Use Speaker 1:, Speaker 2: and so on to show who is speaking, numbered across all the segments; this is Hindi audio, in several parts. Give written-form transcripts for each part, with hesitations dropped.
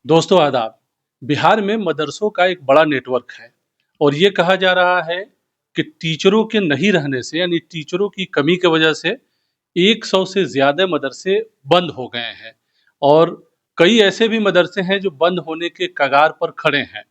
Speaker 1: दोस्तों आदाब। बिहार में मदरसों का एक बड़ा नेटवर्क है और ये कहा जा रहा है कि टीचरों के नहीं रहने से यानी टीचरों की कमी की वजह से 100 से ज़्यादा मदरसे बंद हो गए हैं और कई ऐसे भी मदरसे हैं जो बंद होने के कगार पर खड़े हैं।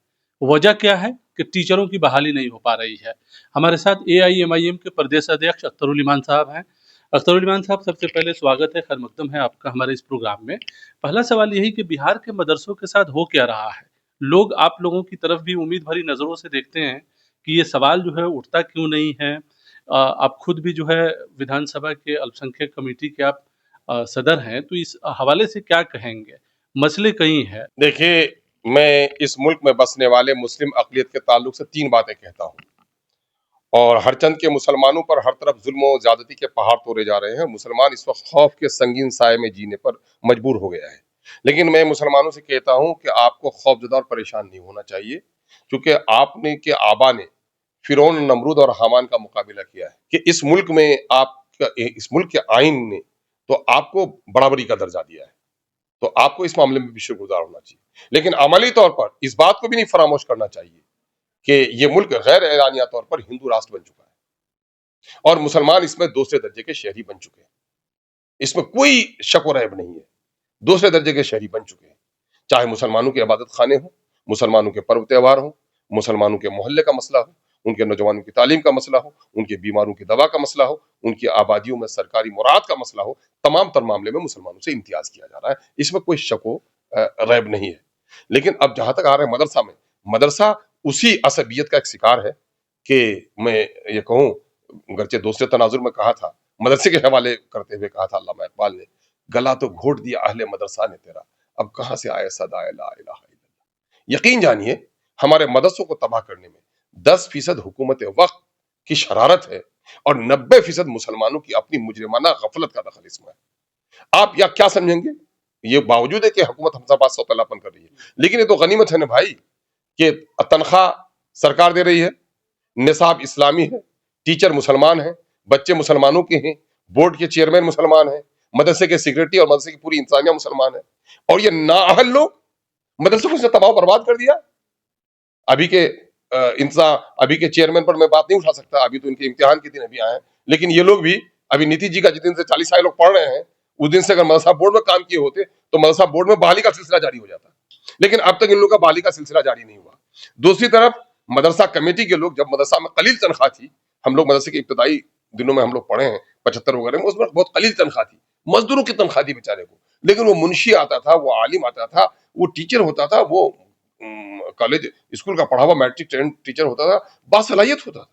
Speaker 1: वजह क्या है कि टीचरों की बहाली नहीं हो पा रही है। हमारे साथ एआईएमआईएम के प्रदेश अध्यक्ष अख्तरुल इमान साहब हैं। अख्तरुल इमान साहब, सबसे पहले स्वागत है, खैर मकदम है आपका हमारे इस प्रोग्राम में। पहला सवाल यही कि बिहार के मदरसों के साथ हो क्या रहा है? लोग आप लोगों की तरफ भी उम्मीद भरी नज़रों से देखते हैं कि ये सवाल जो है उठता क्यों नहीं है? आप खुद भी जो है विधानसभा के अल्पसंख्यक कमेटी के आप सदर हैं, तो इस हवाले से क्या कहेंगे? मसले कई हैं।
Speaker 2: देखिए, मैं इस मुल्क में बसने वाले मुस्लिम अक़लियत के ताल्लुक से 3 बातें कहता हूँ और हर चंद के मुसलमानों पर हर तरफ ज़ुल्म और ज़्यादती के पहाड़ तोड़े जा रहे हैं। मुसलमान इस वक़्त खौफ के संगीन साये में जीने पर मजबूर हो गया है। लेकिन मैं मुसलमानों से कहता हूँ कि आपको खौफज़दा और परेशान नहीं होना चाहिए, क्योंकि आपने के आबा ने फ़िरौन, नमरूद और हामान का मुकाबला किया है कि इस मुल्क में इस मुल्क के आईन ने तो आपको बराबरी का दर्जा दिया है। तो आपको इस मामले में भी शुक्रगुज़ार होना चाहिए। लेकिन अमली तौर पर इस बात को भी नहीं फरामोश करना चाहिए कि ये मुल्क गैर एलानिया तौर पर हिंदू राष्ट्र बन चुका है और मुसलमान इसमें दूसरे दर्जे के शहरी बन चुके हैं। इसमें कोई शक व रैब नहीं है। दूसरे दर्जे के शहरी बन चुके हैं। चाहे मुसलमानों के इबादत खाने हों, मुसलमानों के पर्व त्योहार हों, मुसलमानों के मोहल्ले का मसला हो, उनके नौजवानों की तालीम का मसला हो, उनके बीमारों की दवा का मसला हो, उनकी आबादियों में सरकारी मुराद का मसला हो, तमाम तर मामले में मुसलमानों से इम्तियाज किया जा रहा है। इसमें कोई शक व रैब नहीं है। लेकिन अब जहां तक आ रहा है मदरसा में, मदरसा उसी असबियत का एक शिकार है कि मैं ये कहूँ, गरचे दूसरे तनाजुर में कहा था, मदरसे के हवाले करते हुए कहा था अल्लामा इकबाल ने, गला तो घोट दिया अहले मदरसा ने तेरा, अब कहां से आए सदाए ला इलाहा इल्लल्लाह। यकीन जानिए, हमारे मदरसों को तबाह करने में 10% हुकूमत वक्त की शरारत है और 90% मुसलमानों की अपनी मुजरिमाना गफलत का दखल इसमें है। आप या क्या समझेंगे? ये बावजूद है कि हुकूमत हमसे पास सौतेलापन कर रही है, लेकिन ये तो गनीमत है ना भाई कि तनख्वाह सरकार दे रही है, निसाब इस्लामी है, टीचर मुसलमान है, बच्चे मुसलमानों के हैं, बोर्ड के चेयरमैन मुसलमान है, मदरसे के सेक्रेटरी और मदरसे की पूरी इंसानियत मुसलमान है। और ये नाअहल लोग मदरसे को तबाह बर्बाद कर दिया। अभी के अभी के चेयरमैन पर मैं बात नहीं उठा सकता, अभी तो इनके इम्तिहान के दिन अभी आए हैं, लेकिन ये लोग भी अभी नीतीश जी का जिस दिन से 40 साल लोग पढ़ रहे हैं, उस दिन से अगर मदरसा बोर्ड में काम किए होते तो मदरसा बोर्ड में बहाली का सिलसिला जारी हो जाता। लेकिन अब तक इन लोगों का बहाली का सिलसिला जारी नहीं हुआ। दूसरी तरफ मदरसा कमेटी के लोग, जब मदरसा में कलील तनख्वाह थी, हम लोग मदरसे के इब्तदाई दिनों में हम लोग पढ़े हैं 75 वगैरह में, उसमें बहुत कलील तनख्वाह थी, मजदूरों की तनख्वाह थी बेचारे को। लेकिन वो मुंशी आता था, वो आलिम आता था, वो टीचर होता था, वो कॉलेज स्कूल का पढ़ा हुआ मैट्रिक ट्रेंड टीचर होता था, बासलाहियत होता था।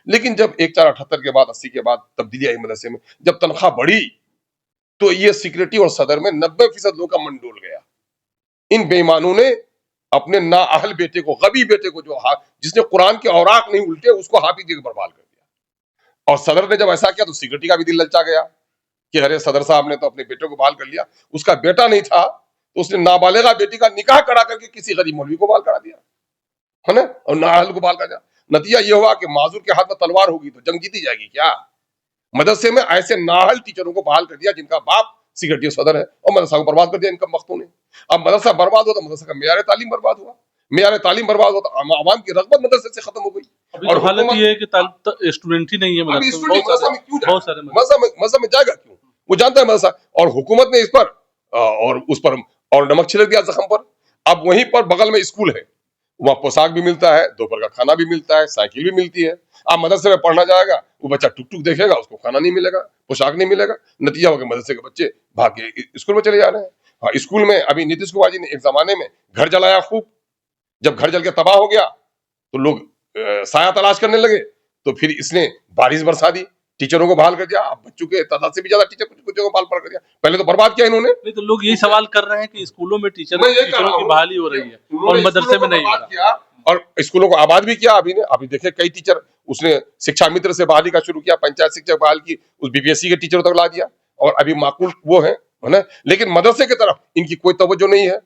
Speaker 2: लेकिन जब 1478 के बाद 80 के बाद तब्दीली आई मदरसे में, जब तनख्वाह बढ़ी तो ये सेक्रेटरी और सदर में 90% लोगों का मन डोल गया। इन बेईमानों ने अपने नाअहल बेटे को, गबी बेटे को, जिसने कुरान के औराक नहीं उल्टे, उसको हाफिज जी बर्बाद कर दिया। और सदर ने जब ऐसा किया तो सेक्रेटरी का भी दिल ललचा गया कि अरे सदर साहब ने तो अपने बेटे को बहाल कर लिया। उसका बेटा नहीं था तो उसने नाबालिगा बेटी का निकाह करा करके किसी गरीब मौलवी को बहाल करा दिया, है ना, और नाअहल को बहाल कर दिया। नतीजा ये हुआ कि माजूर के हाथ में तलवार होगी तो जंग जीती जाएगी क्या? मदरसे में ऐसे नाअहल टीचरों को बहाल कर दिया जिनका बाप सेक्रेटरी सदर है, और मदरसा को बर्बाद कर दिया इनका वक्तों ने। अब मदरसा बर्बाद हो तो मदरसा का मेयार तालीम बर्बाद हुआ, मेयार तालीम बर्बाद हो तो आवाम की रगबत मदरसे से खत्म हो गई।
Speaker 1: अभी तो हालत ये है कि स्टूडेंट ही नहीं है मदरसे में, बहुत सारे
Speaker 2: मदरसा में जाएगा क्यों? वो जानता है मदरसा, और हुकूमत ने इस पर और उस पर और नमक छिड़क दिया जख्म पर। अब वहीं पर बगल में स्कूल है, वहां पोशाक भी मिलता है, दोपहर का खाना भी मिलता है, साइकिल भी मिलती है। आप मदरसे में पढ़ना जाएगा, वो बच्चा टुक टुक देखेगा, उसको खाना नहीं मिलेगा, पोशाक नहीं मिलेगा। नतीजा होगा मदरसे के बच्चे भाग के स्कूल में चले जा रहे हैं। हाँ, स्कूल में अभी नीतीश कुमार जी ने एक जमाने में घर जलाया खूब। जब घर जल के तबाह हो गया तो लोग साया तलाश करने लगे, तो फिर इसने बारिश बरसा दी, टीचरों को बहाल कर दिया। अब बच्चों के तादाद से भी ज्यादा बच्चों को बहाल कर दिया। पहले तो बर्बाद किया इन्होंने।
Speaker 1: नहीं तो लोग यही सवाल कर रहे हैं कि स्कूलों में टीचरों की बहाली हो रही है और मदरसे में नहीं हो रहा,
Speaker 2: और स्कूलों को आबाद भी किया। अभी देखे कई टीचर, उसने शिक्षा मित्र से बहाली का शुरू किया, पंचायत शिक्षक बहाल की, उस बीपीएससी के टीचरों तक ला दिया, और अभी माकूल वो है ना। लेकिन मदरसे की तरफ इनकी कोई तवज्जो नहीं है।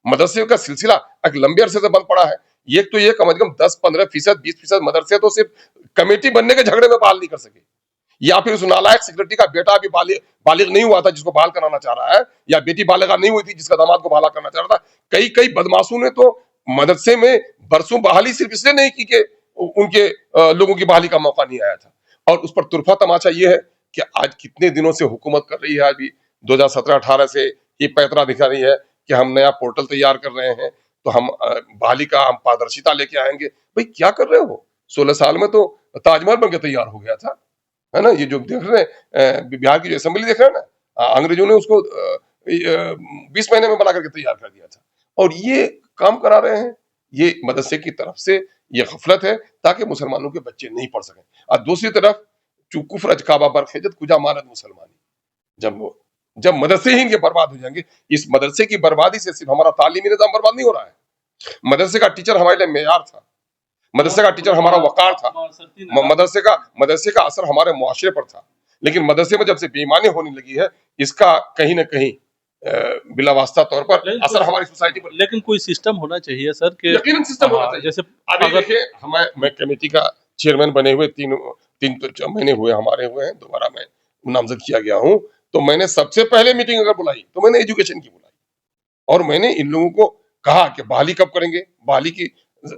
Speaker 2: मदरसे का सिलसिला एक लंबे अरसे से बंद पड़ा है। ये कम से कम 10-15%, 20% मदरसे तो सिर्फ कमेटी बनने के झगड़े में बहाल नहीं कर सके। या फिर उस नालायक सेक्रेटरी का बेटा अभी बालिग नहीं हुआ था जिसको बहाल कराना चाह रहा है, या बेटी बालिगा नहीं हुई थी जिसका दामाद को बहाल करना चाह रहा था। कई कई बदमाशों ने तो मदरसे में बरसों बहाली सिर्फ इसलिए नहीं की कि उनके लोगों की बहाली का मौका नहीं आया था। और उस पर तुरफा तमाचा ये है कि आज कितने दिनों से हुकूमत कर रही है, आज भी 2017-18 से ये पैतरा दिखा रही है कि हम नया पोर्टल तैयार कर रहे हैं, तो हम बहाली का हम पारदर्शिता लेके आएंगे। भाई क्या कर रहे हो? 16 साल में तो ताजमहल बन के तैयार हो गया था, है ना? ये जो देख रहे हैं बिहार की जो असेंबली देख रहे हैं ना, अंग्रेजों ने उसको 20 महीने में बना करके तैयार कर दिया था। और ये काम करा रहे हैं, ये मदरसे की तरफ से ये गफलत है ताकि मुसलमानों के बच्चे नहीं पढ़ सकें। और दूसरी तरफ चुकुफ रजकाबा बरखेजत कुजा मारद मुसलमानी, जब जब मदरसे ही इनके बर्बाद हो जाएंगे। इस मदरसे की बर्बादी से सिर्फ हमारा तालीमी निजाम बर्बाद नहीं हो रहा है, मदरसे का टीचर हमारे लिए मेयार था, मदरसे का टीचर हमारा वकार था, मदरसे का असर हमारे मुआशरे पर था। लेकिन मदरसे में जब से बेईमानी होने लगी है, इसका कहीं ना कहीं बिला वास्ता तौर पर असर हमारी सोसाइटी पर।
Speaker 1: लेकिन कोई सिस्टम होना चाहिए सर कि
Speaker 2: यकीनन सिस्टम होना चाहिए।
Speaker 1: जैसे
Speaker 2: अभी
Speaker 1: अगर
Speaker 2: देखिए मैं कमेटी का चेयरमैन बने हुए तीन तीन तो महीने हुए हमारे हुए हैं, दोबारा मैं नामजद किया गया हूँ। तो मैंने सबसे पहले मीटिंग अगर बुलाई तो मैंने एजुकेशन की बुलाई, और मैंने इन लोगों को कहा कि बहाली कब करेंगे, बहाली की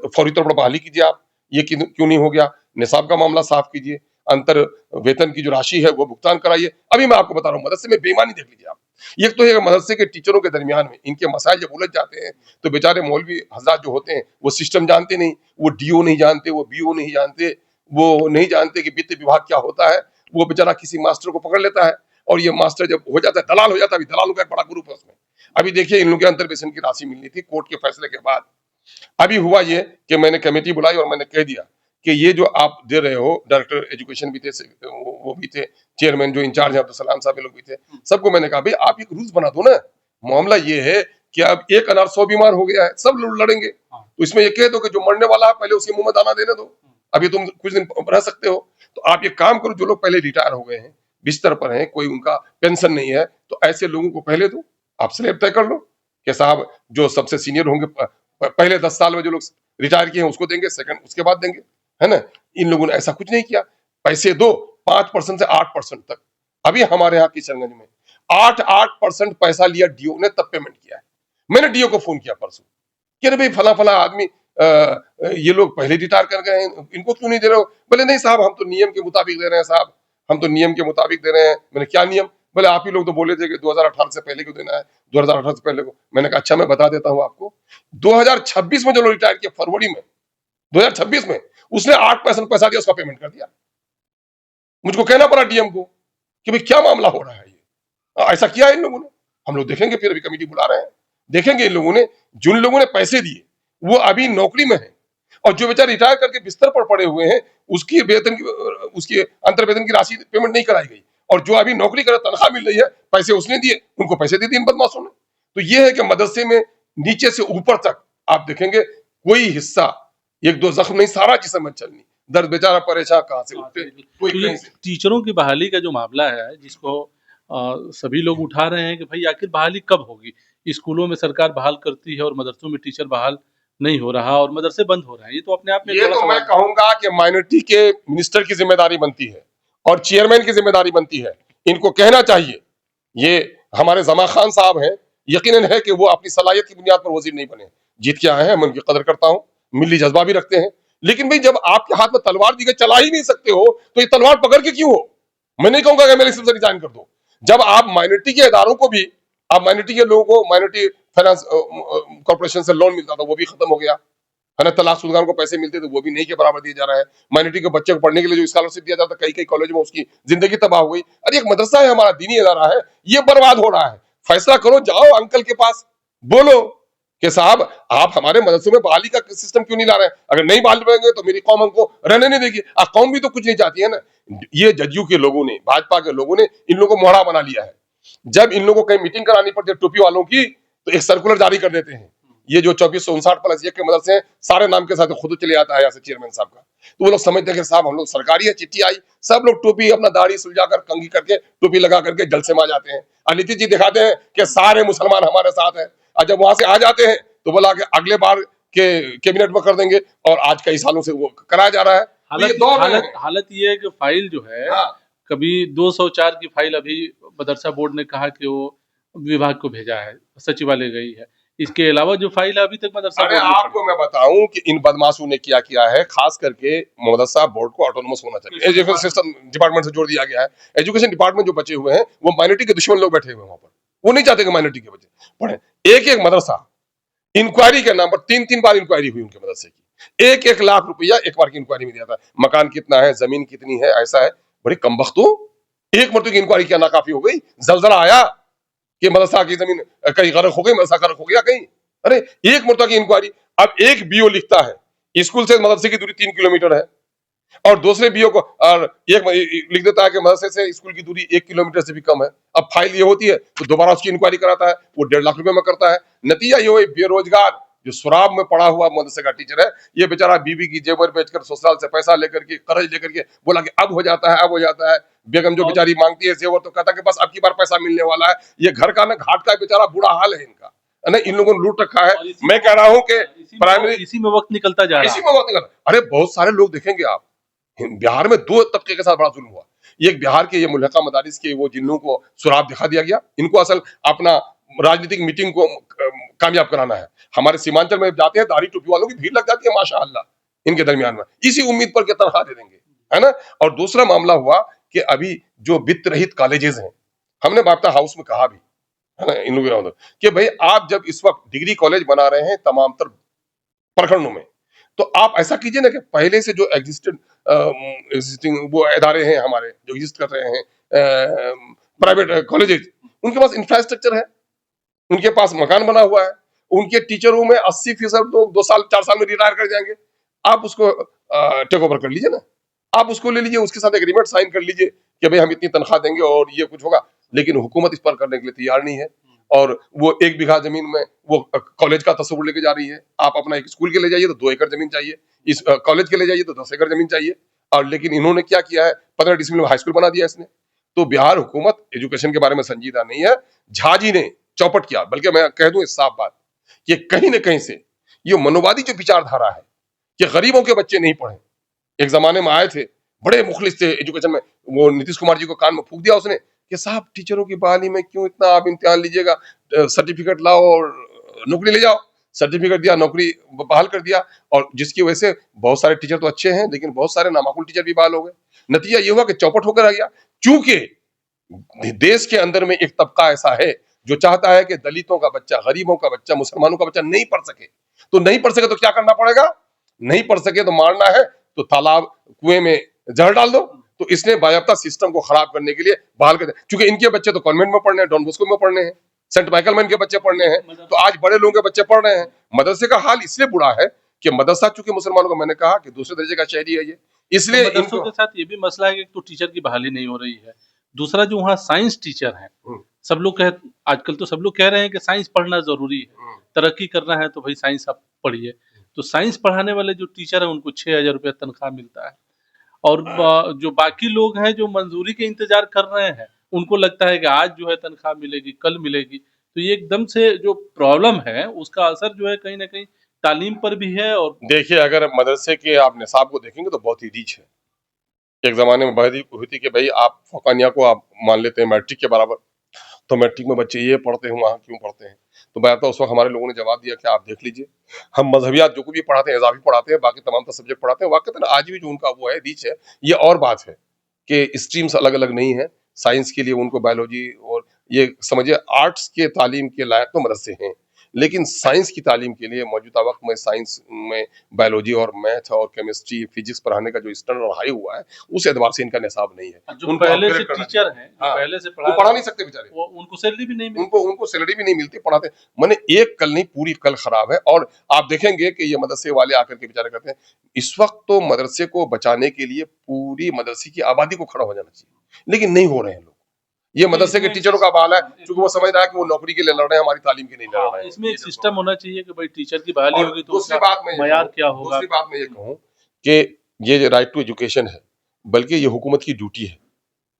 Speaker 2: फौरी तौर पर बहाली कीजिए आप, ये क्यों नहीं हो गया, निसाब का मामला साफ कीजिए, अंतर वेतन की जो राशि है वो भुगतान कराइए। अभी मैं आपको बता रहा हूँ मदरसे में बेईमानी देख लीजिए आप। एक तो है मदरसे के टीचरों के दरमियान में इनके मसाइल जब उलझ जाते हैं तो बेचारे मौलवी हजरात जो होते हैं वो सिस्टम जानते नहीं, वो डीओ नहीं जानते, वो बीओ नहीं जानते, वो नहीं जानते कि वित्त विभाग क्या होता है। वो बेचारा किसी मास्टर को पकड़ लेता है, और ये मास्टर जब हो जाता है दलाल हो जाता है। अभी दलालों का एक बड़ा ग्रुप है उसमें। अभी देखिए इन लोगों के अंतर्वेशन की राशि मिलनी थी कोर्ट के फैसले के बाद। अभी हुआ ये कि मैंने कमेटी बुलाई और मैंने कह दिया कि ये जो आप दे रहे हो, डायरेक्टर एजुकेशन भी थे, वो भी थे, चेयरमैन जो इंचार्ज है अब्दुल सलाम साहब, लोग भी थे, सबको मैंने कहा भाई आप एक रूल्स बना दो ना। मामला ये है कि अब एक अनार 100 बीमार हो गया है, सब लोग लड़ेंगे, तो इसमें ये कह दो कि जो मरने वाला है पहले उसके मुंह में दाना देने दो, अभी तुम कुछ दिन रह सकते हो। तो आप ये काम करो, जो लोग पहले रिटायर हो गए हैं, बिस्तर पर हैं, कोई उनका पेंशन नहीं है, तो ऐसे लोगों को पहले दो, आप स्लैब तय कर लो कि साहब जो सबसे सीनियर होंगे पहले 10 साल में जो लोग रिटायर किए हैं उसको देंगे, सेकंड उसके बाद देंगे, है ना? इन लोगों ने ऐसा कुछ नहीं किया, पैसे दो 5% से 8% तक। अभी हमारे यहाँ किशनगंज में 8% पैसा लिया डीओ ने, तब पेमेंट किया है। मैंने डीओ को फोन किया परसों कि अरे भाई फला फला आदमी ये लोग पहले रिटायर कर गए हैं, इनको क्यों नहीं दे रहे हो? बोले नहीं साहब हम तो नियम के मुताबिक दे रहे हैं साहब, हम तो नियम के मुताबिक दे रहे हैं। मैंने क्या नियम? बोले आप ही लोग तो बोले थे कि 2018 से पहले क्यों देना है, 2018 से पहले को। मैंने कहा अच्छा मैं बता देता हूँ आपको, 2026 में जो लोग रिटायर किया फरवरी में 2026 में, उसने 8% पैसा दिया, उसका पेमेंट कर दिया। मुझको कहना पड़ा डीएम को कि भाई क्या मामला हो रहा है, ये ऐसा किया इन लोगों ने। हम लोग देखेंगे, फिर अभी कमेटी बुला रहे हैं, देखेंगे इन लोगों ने, जिन लोगों ने पैसे दिए वो अभी नौकरी में है, और जो बेचारे रिटायर करके बिस्तर पर पड़े हुए हैं उसकी वेतन की, उसकी अंतर वेतन की राशि पेमेंट नहीं कराई गई, और जो अभी नौकरी कर तनख्वाह मिल रही है पैसे उसने दिए, उनको पैसे दे दिए इन बदमाशों ने। तो ये है कि मदरसे में नीचे से ऊपर तक आप देखेंगे कोई हिस्सा एक दो जख्म नहीं, सारा जिस्म चलनी, दर्द बेचारा परेशान कहाँ से उठते, कोई
Speaker 1: तो ये
Speaker 2: कहीं से।
Speaker 1: टीचरों की बहाली का जो मामला है जिसको सभी लोग उठा रहे हैं कि भाई आखिर बहाली कब होगी। स्कूलों में सरकार बहाल करती है और मदरसों में टीचर बहाल नहीं हो रहा और मदरसे बंद हो रहे हैं, ये तो अपने आप में
Speaker 2: ये
Speaker 1: थोड़ा
Speaker 2: तो मैं
Speaker 1: सवाल।
Speaker 2: कहूंगा कि माइनॉरिटी के मिनिस्टर की जिम्मेदारी बनती है और चेयरमैन की जिम्मेदारी बनती है, इनको कहना चाहिए। ये हमारे जमा खान साहब हैं, यकीनन है कि वो अपनी सलाहियत की बुनियाद पर वजीर नहीं बने, जीत के आए हैं, मैं उनकी कदर करता हूँ, मिली जज्बा भी रखते हैं। लेकिन भाई जब आपके हाथ में तलवार दी गई, चला ही नहीं सकते हो, तो ये तलवार पकड़ के क्यों हो? मैं नहीं कहूंगा कि मेरे से रिजाइन कर दो। जब आप माइनॉरिटी के इदारों को भी, आप माइनॉरिटी के लोगों को, माइनॉरिटी फाइनेंस कॉर्पोरेशन से लोन मिलता था वो भी खत्म हो गया, है ना? तलाकशुदा को पैसे मिलते थे वो भी नहीं के बराबर दिया जा रहा है। माइनॉरिटी के बच्चे को पढ़ने के लिए जो स्कॉलरशिप दिया जाता है, कई कई कॉलेज में उसकी जिंदगी तबाह हो गई। अरे एक मदरसा है, हमारा दीनी इदारा है, ये बर्बाद हो रहा है। फैसला करो, जाओ अंकल के पास, बोलो कि साहब आप हमारे मदरसों में बहाली का सिस्टम क्यों नहीं ला रहे हैं? अगर नहीं बहाल करेंगे तो मेरी कौम हमको रहने नहीं देगी। कौम भी तो कुछ नहीं चाहती है ना। ये जदयू के लोगों ने, भाजपा के लोगों ने इन लोगों को मोहरा बना लिया है। जब इन लोगों को कहीं मीटिंग करानी पड़ती है टोपी वालों की, तो एक सर्कुलर जारी कर देते हैं, ये जो 2459+1 के मदरसे हैं सारे नाम के साथ खुद चले आता है यहाँ से चेयरमैन साहब का। तो वो लोग समझते हैं कि साहब हम लोग सरकारी है, चिट्ठी आई, सब लोग टोपी अपना दाढ़ी सुलझा कर, कंघी करके, टोपी लगा करके जलसे में आ जाते हैं, और नीतीश जी दिखाते हैं कि सारे मुसलमान हमारे साथ हैं। और जब वहां से आ जाते हैं तो बोला कि अगले बार के कैबिनेट में कर देंगे, और आज कई सालों से वो कराया जा रहा है। तो ये
Speaker 1: हालत
Speaker 2: दौर
Speaker 1: हालत हालत ये है कि फाइल जो है
Speaker 2: हाँ।
Speaker 1: कभी 204 की फाइल अभी मदरसा बोर्ड ने कहा कि वो विभाग को भेजा है, सचिवालय गई है। इसके अलावा जो फाइल है अभी तक मदरसा
Speaker 2: अरे
Speaker 1: बोर्ड में
Speaker 2: आपको मैं बताऊं कि इन बदमाशों ने क्या किया है, खास करके मदरसा बोर्ड को ऑटोनोमस होना चाहिए। एजुकेशन सिस्टम डिपार्टमेंट से जोड़ दिया गया है। एजुकेशन डिपार्टमेंट जो बचे हुए हैं वो माइनॉरिटी के दुश्मन लोग बैठे हुए हैं वहां पर। वो नहीं चाहते कि माइनॉरिटी के बच्चे पढ़े। एक एक मदरसा इंक्वायरी के नाम पर 3-3 बार इंक्वायरी हुई उनके मदरसे की। 1-1 लाख रुपया एक बार की इंक्वायरी में दिया था। मकान कितना है, जमीन कितनी है, ऐसा है। बड़े कमबख्तों, एक मरतबे की इंक्वायरी क्या नाकाफी हो गई? जलजला आया कि मदरसा की जमीन कहीं गर्क हो गई, मदरसा गर्क हो गया कहीं। अरे एक मरतबा की इंक्वायरी। अब एक बीओ लिखता है स्कूल से मदरसे की दूरी 3 किलोमीटर है, और दूसरे बीओ को और एक लिख देता है कि मदरसे से स्कूल की दूरी 1 किलोमीटर से भी कम है। अब फाइल ये होती है तो दोबारा उसकी इंक्वायरी कराता है, वो 1.5 लाख रुपए में करता है। नतीजा ये हुआ बेरोजगार जो शराब में पड़ा हुआ मदरसे का टीचर है, ये बेचारा बीवी की जेवर बेचकर ससुराल से पैसा लेकर के कर्ज लेकर के बोला कि अब हो जाता है, अब हो जाता है। बेगम जो
Speaker 1: और
Speaker 2: बेचारी मांगती है जेवर तो कहता है कि बस अब की बार पैसा मिलने वाला है। ये घर का ना घाट का बेचारा बुरा हाल है इनका, है ना। इन लोगों ने लूट रखा है।
Speaker 1: और
Speaker 2: मैं कह रहा हूं कि प्राइमरी
Speaker 1: इसी में वक्त निकलता जा रहा
Speaker 2: इसी
Speaker 1: है।
Speaker 2: में बात नहीं कर। अरे बहुत सारे लोग देखेंगे आप, बिहार में 2 तबके के साथ बड़ा जुल्म हुआ। एक बिहार के ये मुल्हका मदारिस के वो जिन लोगों को शराब दिखा दिया गया, इनको असल अपना राजनीतिक मीटिंग को कामयाब कराना है। हमारे सीमांचल में जाते हैं, दाढ़ी टोपी वालों की भीड़ लग जाती है माशाअल्लाह इनके दरमियान में, इसी उम्मीद पर के तनख्वाह दे देंगे, है ना। और दूसरा मामला हुआ कि अभी जो वित्त रहित कॉलेजेस हैं, हमने बाप्ता हाउस में कहा भी, है ना, इन लोगों कि भाई आप जब इस वक्त डिग्री कॉलेज बना रहे हैं तमाम तर प्रखंडों में, तो आप ऐसा कीजिए ना कि पहले से जो एग्जिस्टिंग वो इदारे हैं हमारे जो एग्जिस्ट कर रहे हैं प्राइवेट कॉलेजेस, उनके पास इंफ्रास्ट्रक्चर है, उनके पास मकान बना हुआ है, उनके टीचरों में 80% तो 2 साल 4 साल में रिटायर कर जाएंगे। आप उसको टेक ओवर कर लीजिए ना, आप उसको ले लीजिए, उसके साथ एग्रीमेंट साइन कर लीजिए कि भाई हम इतनी तनख्वाह देंगे और ये कुछ होगा। लेकिन हुकूमत इस पर करने के लिए तैयार नहीं है, और वो 1 बीघा जमीन में वो कॉलेज का तस्वुर लेके जा रही है। आप अपना एक स्कूल के ले जाइए तो 2 एकड़ जमीन चाहिए, इस कॉलेज के ले जाइए तो 10 एकड़ जमीन चाहिए। और लेकिन इन्होंने क्या किया है, 15 डिसमिल में हाई स्कूल बना दिया इसने। तो बिहार हुकूमत एजुकेशन के बारे में संजीदा नहीं है। झा जी ने चौपट किया, बल्कि मैं कह दूं इस साफ बात कि कहीं न कहीं से ये मनोवादी जो विचारधारा है कि गरीबों के बच्चे नहीं पढ़े। एक जमाने में आए थे, बड़े मुखलिस थे एजुकेशन में, वो नीतीश कुमार जी को कान में फूंक दिया उसने कि साहब टीचरों की बहाली में क्यों इतना आप इम्तिहान लीजिएगा, सर्टिफिकेट लाओ और नौकरी ले जाओ। सर्टिफिकेट दिया, नौकरी बहाल कर दिया, और जिसकी वजह से बहुत सारे टीचर तो अच्छे हैं लेकिन बहुत सारे नामाकुल टीचर भी बहाल हो गए। नतीजा ये हुआ कि चौपट होकर आ गया, क्योंकि देश के अंदर में एक तबका ऐसा है जो चाहता है कि दलितों का बच्चा, गरीबों का बच्चा, मुसलमानों का बच्चा नहीं पढ़ सके। तो नहीं पढ़ सके तो क्या करना पड़ेगा? नहीं पढ़ सके तो मारना है तो तालाब कुएं में जहर डाल दो। तो इसने बायाप्ता सिस्टम को खराब करने के लिए बहाल कर दिया, क्योंकि इनके बच्चे तो कॉन्वेंट में पढ़ने हैं, डॉन बॉस्को में पढ़ने हैं, सेंट माइकल में इनके बच्चे पढ़ने हैं, तो आज बड़े लोगों के बच्चे पढ़ रहे हैं। मदरसे का हाल इसलिए बुरा है कि मदरसा चूंकि मुसलमानों का, मैंने कहा कि दूसरे दर्जे का शहरी है ये,
Speaker 1: तो
Speaker 2: इसलिए
Speaker 1: मदरसों
Speaker 2: इनको
Speaker 1: के साथ ये भी मसला है कि एक तो टीचर की बहाली नहीं हो रही है, दूसरा जो वहाँ साइंस टीचर हैं, सब लोग कह आजकल तो सब लोग कह रहे हैं कि साइंस पढ़ना जरूरी है, तरक्की करना है तो भाई साइंस आप पढ़िए। तो साइंस पढ़ाने वाले जो टीचर हैं उनको 6,000 रुपया तनख्वाह मिलता है, और जो बाकी लोग हैं जो मंजूरी के इंतजार कर रहे हैं उनको लगता है कि आज जो है तनख्वाह मिलेगी, कल मिलेगी। तो ये एकदम से जो प्रॉब्लम है उसका असर जो है कहीं ना कहीं तालीम पर भी है। और
Speaker 2: देखिए, अगर मदरसे के आप निसाब को देखेंगे तो बहुत ही रीच है। एक ज़माने में बहदी हुई थी कि भई आप फौकानिया को आप मान लेते हैं मैट्रिक के बराबर, तो मैट्रिक में बच्चे ये पढ़ते हैं, वहाँ क्यों पढ़ते हैं? तो बहरहाल उस वक़्त हमारे लोगों ने जवाब दिया कि आप देख लीजिए, हम मज़हबियात जो कुछ भी पढ़ाते हैं, इज़ाफ़ी पढ़ाते हैं, बाकी तमाम तर सब्जेक्ट पढ़ाते हैं। वाक़ईतन आज भी जो उनका वो है, रीच है, ये और बात है कि स्ट्रीम्स अलग-अलग नहीं है। साइंस के लिए उनको बायोलॉजी, और ये समझिए आर्ट्स के तालीम के लायक तो मदरसे हैं, लेकिन साइंस की तालीम के लिए मौजूदा वक़्त में साइंस में बायोलॉजी और मैथ और केमिस्ट्री, फिज़िक्स पढ़ाने का जो स्टैंडर्ड हाई हुआ है, उस एतबार से इनका निसाब नहीं है।
Speaker 1: जो
Speaker 2: उनको
Speaker 1: पहले से
Speaker 2: अपग्रेड करना
Speaker 1: टीचर
Speaker 2: चाहिए।
Speaker 1: हैं, जो
Speaker 2: हाँ,
Speaker 1: पहले से
Speaker 2: वो
Speaker 1: पढ़ा
Speaker 2: पढ़ा
Speaker 1: रहे
Speaker 2: नहीं
Speaker 1: हैं,
Speaker 2: सकते बेचारे।
Speaker 1: वो उनको सैलरी भी नहीं मिलती।
Speaker 2: उनको सैलरी भी नहीं मिलती पढ़ाते। माने एक कल नहीं, पूरी कल खराब है। और आप देखेंगे कि ये मदरसे वाले आकर के बेचारे कहते हैं, इस वक्त तो मदरसे को बचाने के लिए पूरी मदरसे की आबादी को खड़ा हो जाना चाहिए, लेकिन नहीं हो रहे हैं लोग। ये मदरसे के टीचरों का बहाल है, क्योंकि वो समझ रहा है कि वो नौकरी के लिए लड़ रहे हैं, हमारी तालीम के नहीं लड़ रहे हैं।
Speaker 1: इसमें एक सिस्टम होना चाहिए कि भाई टीचर की बहाली
Speaker 2: और
Speaker 1: होगी तो
Speaker 2: दूसरी
Speaker 1: उसका
Speaker 2: बात मैं ये
Speaker 1: मयार
Speaker 2: कहूँ,
Speaker 1: क्या होगा।
Speaker 2: दूसरी बात मैं ये कहूँ कि ये जो राइट टू एजुकेशन है, बल्कि ये हुकूमत की ड्यूटी है।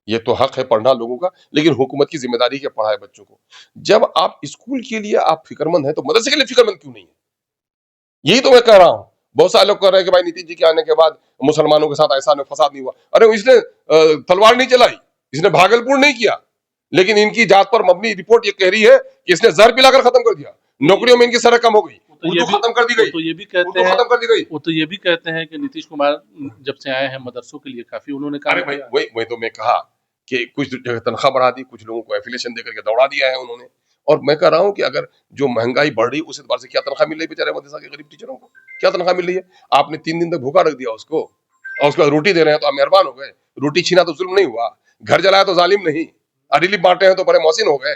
Speaker 2: ये तो हक है पढ़ना लोगों का, लेकिन हुकूमत की जिम्मेदारी है पढ़ाए बच्चों को। जब आप स्कूल के लिए आप फिक्रमंद हैं, तो मदरसे के लिए फिक्रमंद क्यों नहीं है? यही तो मैं कह रहा हूँ। बहुत सारे लोग कह रहे हैं कि भाई नीतीश जी के आने के बाद मुसलमानों के साथ ऐसा फसाद नहीं हुआ। अरे इसने तलवार नहीं चलाई, इसने भागलपुर नहीं किया, लेकिन इनकी जात पर मबनी रिपोर्ट ये कह रही है कि इसने जहर पिलाकर खत्म कर दिया। नौकरियों में इनकी सड़क कम हो गई, उर्दू खत्म कर दी गई,
Speaker 1: तो ये भी कहते
Speaker 2: उर्दू
Speaker 1: हैं
Speaker 2: खत्म कर दी गई।
Speaker 1: वो तो ये भी कहते हैं कि नीतीश कुमार जब से आए हैं मदरसों के लिए काफी उन्होंने काम
Speaker 2: अरे भाई
Speaker 1: किया।
Speaker 2: वही तो मैं कहा कि कुछ जगह तनख्वाह बढ़ा दी, कुछ लोगों को एफिलिएशन देकर के दौड़ा दिया है उन्होंने। और मैं कह रहा हूं कि अगर जो महंगाई बढ़ रही उस एतबार से क्या तनख्वाह मिल रही बेचारे मदरसा के गरीब टीचरों को, क्या तनख्वाह मिल रही है? आपने 3 दिन तक भूखा रख दिया उसको, और उसके बाद रोटी दे रहे हैं तो आप मेहरबान हो गए। रोटी छीना तो जुल्म नहीं हुआ, घर जलाया तो जालिम नहीं, रिलीफ बांटे हैं तो बड़े मोहसिन हो गए।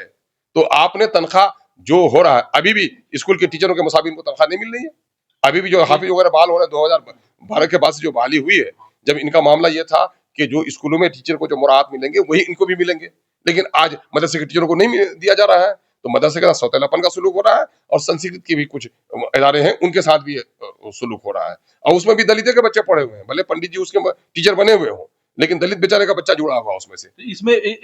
Speaker 2: तो आपने तनख्वाह जो हो रहा है, अभी भी स्कूल के टीचरों के मुसाफिर को तनख्वाह नहीं मिल रही है। अभी भी जो हाफिज वगैरह बहाल हो रहे हैं 2012 के बाद से जो बहाली हुई है, जब इनका मामला ये था कि जो स्कूलों में टीचर को जो मुराद मिलेंगे वही इनको भी मिलेंगे, लेकिन आज मदरसे के टीचरों को नहीं दिया जा रहा है। तो मदरसे के साथ सौतेलापन का सुलूक हो रहा है, और संस्कृत के भी कुछ इदारे हैं उनके साथ भी सुलूक हो रहा है। और उसमें भी दलित के बच्चे पढ़े हुए हैं, भले पंडित जी उसके टीचर बने हुए हों, लेकिन दलित बेचारे का बच्चा जुड़ा हुआ उसमें से।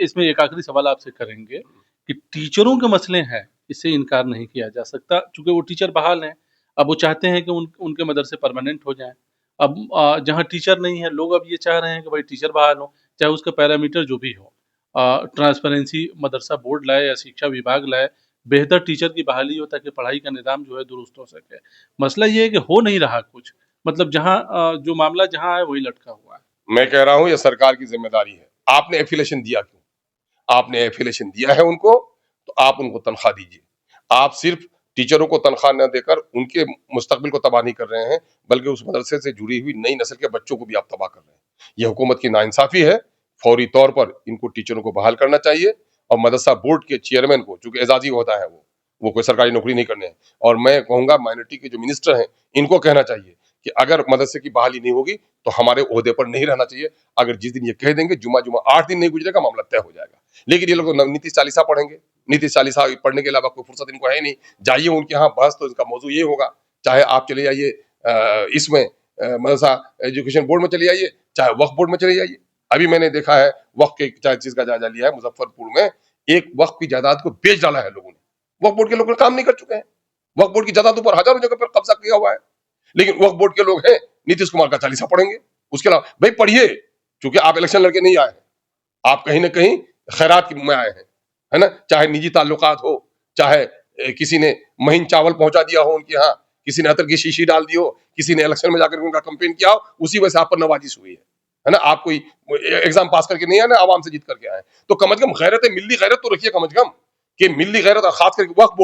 Speaker 1: इसमें एक आखिरी सवाल आपसे करेंगे कि टीचरों के मसले हैं, इससे इनकार नहीं किया जा सकता, चूंकि वो टीचर बहाल हैं। अब वो चाहते हैं कि उनके मदरसे परमानेंट हो जाएं। अब जहाँ टीचर नहीं है, लोग अब ये चाह रहे हैं कि भाई टीचर बहाल हो, चाहे उसका पैरामीटर जो भी हो। ट्रांसपेरेंसी मदरसा बोर्ड लाए या शिक्षा विभाग लाए, बेहतर टीचर की बहाली हो ताकि पढ़ाई का निज़ाम जो है दुरुस्त हो सके। मसला ये है कि हो नहीं रहा कुछ, मतलब जहाँ जो मामला जहाँ है वही लटका हुआ है।
Speaker 2: मैं कह रहा हूं यह सरकार की जिम्मेदारी है। आपने एफिलेशन दिया क्यों? आपने एफिलेशन दिया है उनको, तो आप उनको तनख्वाह दीजिए। आप सिर्फ टीचरों को तनख्वाह न देकर उनके मुस्तकबिल को तबाह नहीं कर रहे हैं, बल्कि उस मदरसे से जुड़ी हुई नई नस्ल के बच्चों को भी आप तबाह कर रहे हैं। यह हुकूमत की नाइंसाफी है। फौरी तौर पर इनको टीचरों को बहाल करना चाहिए, और मदरसा बोर्ड के चेयरमैन को, चूंकि एजाजी होता है वो कोई सरकारी नौकरी नहीं करने हैं, और मैं कहूंगा माइनॉरिटी के जो मिनिस्टर हैं इनको कहना चाहिए कि अगर मदरसे की बहाली नहीं होगी तो हमारे ओहदे पर नहीं रहना चाहिए। अगर जिस दिन ये कह देंगे जुमा 8 दिन नहीं गुजरेगा, मामला तय हो जाएगा। लेकिन ये लोग नीतीश चालीसा पढ़ेंगे, नीतीश चालीसा पढ़ने के अलावा कोई फुर्सत इनको है नहीं। जाइए उनके यहाँ, बहस तो इनका मौजू ये होगा। चाहे आप चले जाइए इसमें मदरसा एजुकेशन बोर्ड में चले जाइए, चाहे वक्फ बोर्ड में चले जाइए। अभी मैंने देखा है वक्फ के चीज का जायजा लिया है, मुजफ्फरपुर में एक वक्फ की जायदाद को बेच डाला है लोगों ने। वक्फ बोर्ड के लोग काम नहीं कर चुके हैं, वक्फ बोर्ड की जायदादों पर हजारों जगह पर कब्जा किया हुआ है, लेकिन वक्फ बोर्ड के लोग हैं नीतीश कुमार का चालीसा पढ़ेंगे। उसके अलावा भाई पढ़िए, क्योंकि आप इलेक्शन लड़के नहीं आए हैं, आप कहीं ना कहीं खैरात में आए हैं, है ना। चाहे निजी ताल्लुकात हो, चाहे किसी ने महीन चावल पहुंचा दिया हो उनके यहाँ, किसी ने अतर की शीशी डाल दी हो, किसी ने इलेक्शन में जाकर उनका कंपेन किया हो, उसी वजह से आप पर नवाजिश हुई है ना। आप कोई एग्जाम पास करके नहीं आए ना, आवाम से जीत करके आए। तो कम अज कम गैरत, मिल्ली गैरत तो रखिए कम अज कम, कि मिल्ली गैरत, और खास करके वक्फ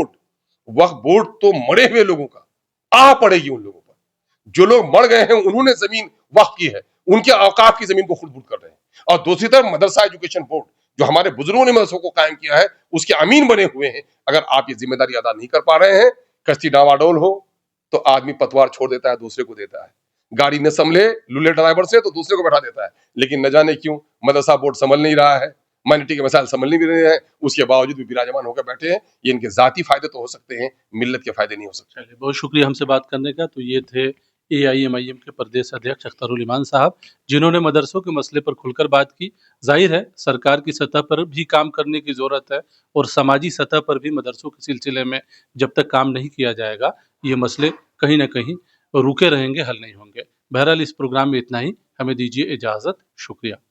Speaker 2: बोर्ड तो मरे हुए लोगों का आ पड़ेगी उन लोगों पर। जो लोग मर गए हैं उन्होंने जमीन वक्फ की है, उनके औकाफ की जमीन को खुद कर रहे हैं। और दूसरी तरफ मदरसा एजुकेशन बोर्ड, जो हमारे बुजुर्गों ने मदरसों को कायम किया है, उसके अमीन बने हुए हैं। अगर आप ये जिम्मेदारी अदा नहीं कर पा रहे हैं, कश्ती डावाडोल हो तो आदमी पतवार छोड़ देता है, दूसरे को देता है। गाड़ी न संभले लुल्ले ड्राइवर से तो दूसरे को बैठा देता है। लेकिन न जाने क्यों मदरसा बोर्ड संभल नहीं रहा है, माइनॉरिटी के मसाइल संभल नहीं रहे हैं, उसके बावजूद भी विराजमान होकर बैठे हैं। ये इनके जाती फायदे तो हो सकते हैं, मिल्लत के फायदे नहीं हो सकते।
Speaker 1: चलिए, बहुत शुक्रिया हमसे बात करने का। तो ये थे AIMIM के प्रदेश अध्यक्ष अख्तरुल इमान साहब, जिन्होंने मदरसों के मसले पर खुलकर बात की। जाहिर है सरकार की सतह पर भी काम करने की ज़रूरत है, और समाजी सतह पर भी मदरसों के सिलसिले में जब तक काम नहीं किया जाएगा, ये मसले कहीं ना कहीं रुके रहेंगे, हल नहीं होंगे। बहरहाल इस प्रोग्राम में इतना ही, हमें दीजिए इजाज़त। शुक्रिया।